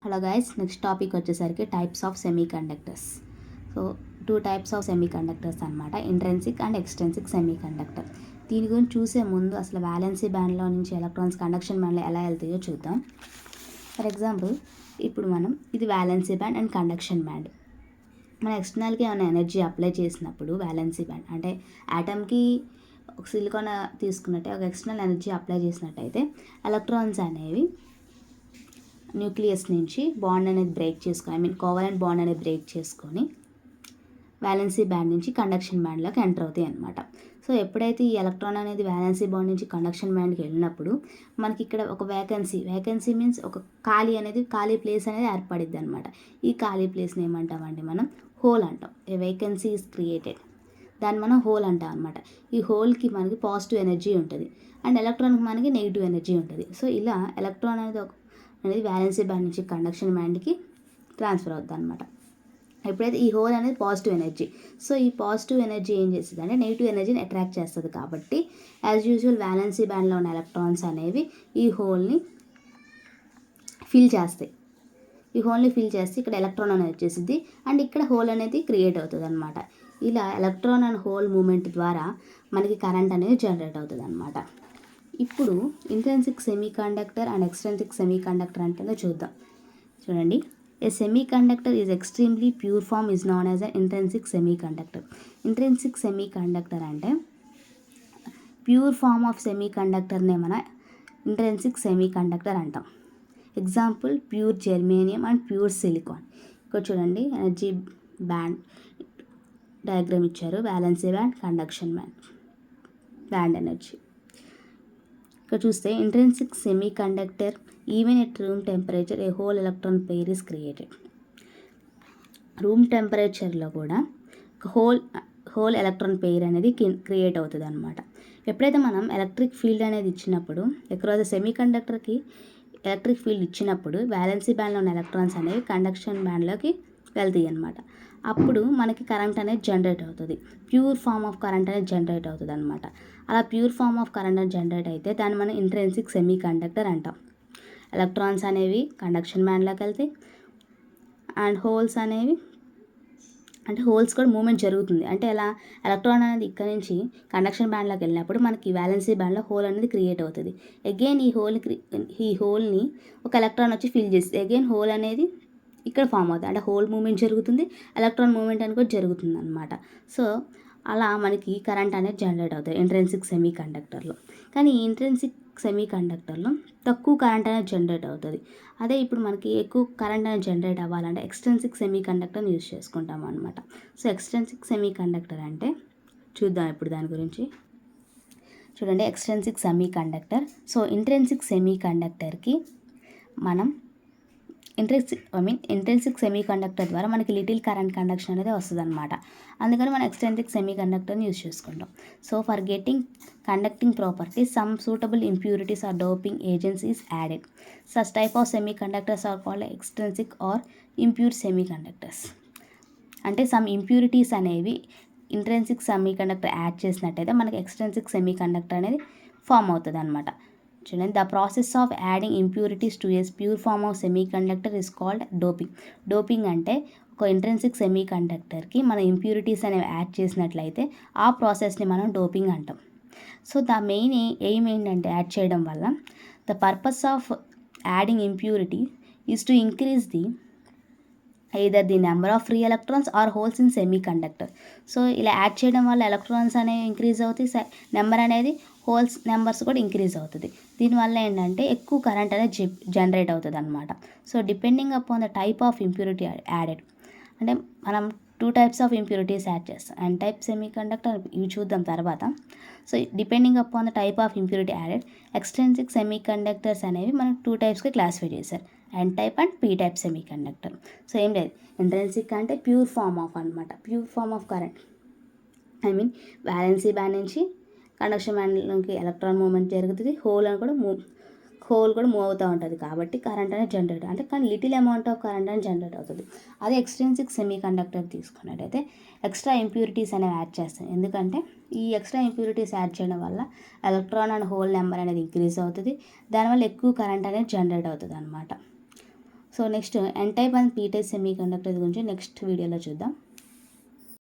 Hello guys, next topic వచ్చేసరికి types of semiconductors. So 2 types of semiconductors అనమాట, intrinsic and extrinsic semiconductor. దీని గురించి చూసే ముందు అసలు వ్యాలెన్సీ బ్యాండ్లో నుంచి ఎలక్ట్రాన్స్ కండక్షన్ బ్యాండ్లో ఎలా వెళ్తాయో చూద్దాం. ఫర్ ఎగ్జాంపుల్, ఇప్పుడు మనం ఇది valency band and conduction band. మన ఎక్స్టర్నల్కి ఏమైనా ఎనర్జీ అప్లై చేసినప్పుడు వ్యాలెన్సీ బ్యాండ్ అంటే యాటమ్కి ఒక సిలికాన్ తీసుకున్నట్టే ఒక ఎక్స్టర్నల్ ఎనర్జీ అప్లై చేసినట్టయితే ఎలక్ట్రాన్స్ అనేవి న్యూక్లియస్ నుంచి బాండ్ అనేది బ్రేక్ చేసుకొని కోవలెంట్ బాండ్ అనేది బ్రేక్ చేసుకొని వ్యాలెన్సీ బ్యాండ్ నుంచి కండక్షన్ బ్యాండ్లోకి ఎంటర్ అవుతాయి అనమాట. సో ఎప్పుడైతే ఈ ఎలక్ట్రాన్ అనేది వ్యాలెన్సీ బాండ్ నుంచి కండక్షన్ బ్యాండ్కి వెళ్ళినప్పుడు మనకి ఇక్కడ ఒక వేకెన్సీ మీన్స్ ఒక ఖాళీ ప్లేస్ అనేది ఏర్పడిద్ది అనమాట. ఈ ఖాళీ ప్లేస్ని ఏమంటామంటే మనం హోల్ అంటాం. ఏ వేకెన్సీ ఈజ్ క్రియేటెడ్, దాన్ని మనం హోల్ అంటాం అనమాట. ఈ హోల్కి మనకి పాజిటివ్ ఎనర్జీ ఉంటుంది అండ్ ఎలక్ట్రాన్కి మనకి నెగిటివ్ ఎనర్జీ ఉంటుంది. సో ఇలా ఎలక్ట్రాన్ అనేది వ్యాలెన్సీ బ్యాండ్ నుంచి కండక్షన్ బ్యాండ్కి ట్రాన్స్ఫర్ అవుతుంది అనమాట. ఎప్పుడైతే ఈ హోల్ అనేది పాజిటివ్ ఎనర్జీ, సో ఈ పాజిటివ్ ఎనర్జీ ఏం చేస్తుంది అంటే నెగిటివ్ ఎనర్జీని అట్రాక్ట్ చేస్తుంది. కాబట్టి యాజ్ యూజువల్ వ్యాలెన్సీ బ్యాండ్లో ఉన్న ఎలక్ట్రాన్స్ అనేవి ఈ హోల్ని ఫిల్ చేస్తాయి. ఇక్కడ ఎలక్ట్రాన్ అనేది వచ్చేసింది అండ్ ఇక్కడ హోల్ అనేది క్రియేట్ అవుతుంది అనమాట. ఇలా ఎలక్ట్రాన్ అండ్ హోల్ మూమెంట్ ద్వారా మనకి కరెంట్ అనేది జనరేట్ అవుతుంది అనమాట. ఇప్పుడు intrinsic semiconductor and extrinsic semiconductor అంటే చూద్దాం. చూడండి, a semiconductor is extremely pure form is known as a intrinsic semiconductor. Intrinsic semiconductor అంటే ప్యూర్ ఫామ్ ఆఫ్ సెమీ కండక్టర్నే మన ఇంట్రెన్సిక్ సెమీ కండక్టర్ అంటాం. Example pure germanium and pure silicon. ఇక్కడ చూడండి, ఎనర్జీ బ్యాండ్ డయాగ్రామ్ ఇచ్చారు, valency band, conduction band energy. ఇక్కడ చూస్తే intrinsic semiconductor even at room temperature a whole electron pair is created. Room టెంపరేచర్లో కూడా hole electron pair అనేది create అవుతుంది అనమాట. ఎప్పుడైతే మనం ఎలక్ట్రిక్ ఫీల్డ్ అనేది ఇచ్చినప్పుడు ఎక్రాస్ సెమీ కండక్టర్కి ఎలక్ట్రిక్ ఫీల్డ్ ఇచ్చినప్పుడు వ్యాలెన్సీ బ్యాండ్లో ఉన్న ఎలక్ట్రాన్స్ అనేవి కండక్షన్ బ్యాండ్లోకి వెళ్తాయి అనమాట. అప్పుడు మనకి కరెంట్ అనేది జనరేట్ అవుతుంది, ప్యూర్ ఫామ్ ఆఫ్ కరెంట్ అనేది జనరేట్ అవుతుంది అనమాట. అలా ప్యూర్ ఫామ్ ఆఫ్ కరెంట్ అనేది జనరేట్ అయితే దాన్ని మనం ఇంట్రెన్సిక్ సెమీ కండక్టర్ అంటాం. ఎలక్ట్రాన్స్ అనేవి కండక్షన్ బ్యాండ్లోకి వెళ్తాయి అండ్ హోల్స్ కూడా మూమెంట్ జరుగుతుంది. అంటే ఎలా, ఎలక్ట్రాన్ అనేది ఇక్కడ నుంచి కండక్షన్ బ్యాండ్లోకి వెళ్ళినప్పుడు మనకి వ్యాలెన్సీ బ్యాండ్లో హోల్ అనేది క్రియేట్ అవుతుంది. అగైన్ ఈ హోల్ని ఒక ఎలక్ట్రాన్ వచ్చి ఫిల్ చేస్తుంది. అగైన్ హోల్ అనేది ఇక్కడ ఫామ్ అవుతుంది. అంటే హోల్ మూమెంట్ జరుగుతుంది, ఎలక్ట్రాన్ మూమెంట్ అని కూడా జరుగుతుంది అనమాట. సో అలా మనకి కరెంట్ అనేది జనరేట్ అవుతుంది ఇంట్రెన్సిక్ సెమీ కండక్టర్లో. కానీ ఈ ఇంట్రెన్సిక్ సెమీ కండక్టర్లో తక్కువ కరెంట్ అనేది జనరేట్ అవుతుంది. అదే ఇప్పుడు మనకి ఎక్కువ కరెంట్ అనేది జనరేట్ అవ్వాలంటే ఎక్స్ట్రెన్సిక్ సెమీ కండక్టర్ని యూజ్ చేసుకుంటాం అనమాట. సో ఎక్స్ట్రెన్సిక్ సెమీ కండక్టర్ అంటే చూద్దాం ఇప్పుడు దాని గురించి. చూడండి, extrinsic semiconductor. So intrinsic సెమీ కండక్టర్కి మనం ఇంట్రెన్సిక్ సెమీ కండక్టర్ ద్వారా మనకి లిటిల్ కరెంట్ కండక్షన్ అనేది వస్తుంది అనమాట. అందుకని మనం ఎక్స్ట్రెన్సిక్ సెమీ కండక్టర్ని యూజ్ చేసుకుంటాం. So for getting conducting properties some suitable impurities or doping agents is added. Such type of semiconductors are called extrinsic or impure semiconductors. అంటే సమ్ ఇంప్యూరిటీస్ అనేవి ఇంట్రెన్సిక్ సెమీ కండక్టర్ యాడ్ చేసినట్టయితే మనకి extrinsic semiconductor అనేది form అవుతుంది అనమాట. చూడండి, the process of adding impurities to its pure form of semiconductor is called doping. Doping అంటే ఒక ఇంట్రెన్సిక్ సెమీ కండక్టర్కి మన ఇంప్యూరిటీస్ అనేవి యాడ్ చేసినట్లయితే ఆ ప్రాసెస్ని మనం డోపింగ్ అంటాం. సో ద మెయిన్ ఎయిమ్ ఏంటంటే యాడ్ చేయడం వల్ల the purpose of adding impurity is to increase either the number of free electrons or holes in semi conductor. So ఇలా యాడ్ చేయడం వల్ల ఎలక్ట్రాన్స్ అనేవి ఇంక్రీజ్ అవుతాయి, నెంబర్ అనేది హోల్స్ నెంబర్స్ కూడా ఇంక్రీజ్ అవుతుంది. దీనివల్ల ఏంటంటే ఎక్కువ కరెంట్ అనేది జనరేట్ అవుతుంది అనమాట. So depending upon the type of impurity added, అంటే మనం 2 టైప్స్ ఆఫ్ ఇంప్యూరిటీస్ యాడ్ చేస్తాం. ఎన్ టైప్ సెమీ కండక్టర్ ఇవి చూద్దాం తర్వాత. So depending upon the type of impurity added extrinsic semiconductors అనేవి మనం 2 టైప్స్గా క్లాసిఫై చేశారు, N type and P type semiconductor. So ఏం లేదు, ఇంట్రెన్సిక్ అంటే ప్యూర్ ఫామ్ ఆఫ్ అనమాట, pure form of current. Valency band నుంచి కండక్షన్ బ్యాండ్లోకి ఎలక్ట్రాన్ మూవ్మెంట్ జరుగుతుంది, హోల్ కూడా మూవ్ అవుతూ ఉంటుంది. కాబట్టి కరెంట్ అనేది జనరేట్ అంటే కానీ లిటిల్ అమౌంట్ ఆఫ్ కరెంట్ అనేది జనరేట్ అవుతుంది. అదే ఎక్స్ట్రెన్సిక్ సెమీ కండక్టర్ తీసుకున్నట్టయితే ఎక్స్ట్రా ఇంప్యూరిటీస్ అనేవి యాడ్ చేస్తాం. ఎందుకంటే ఈ ఎక్స్ట్రా ఇంప్యూరిటీస్ యాడ్ చేయడం వల్ల ఎలక్ట్రాన్ అండ్ హోల్ నెంబర్ అనేది ఇంక్రీజ్ అవుతుంది, దానివల్ల ఎక్కువ కరెంట్ అనేది జనరేట్ అవుతుంది అనమాట. So next N type and P type semiconductors గురించి నెక్స్ట్ వీడియోలో చూద్దాం.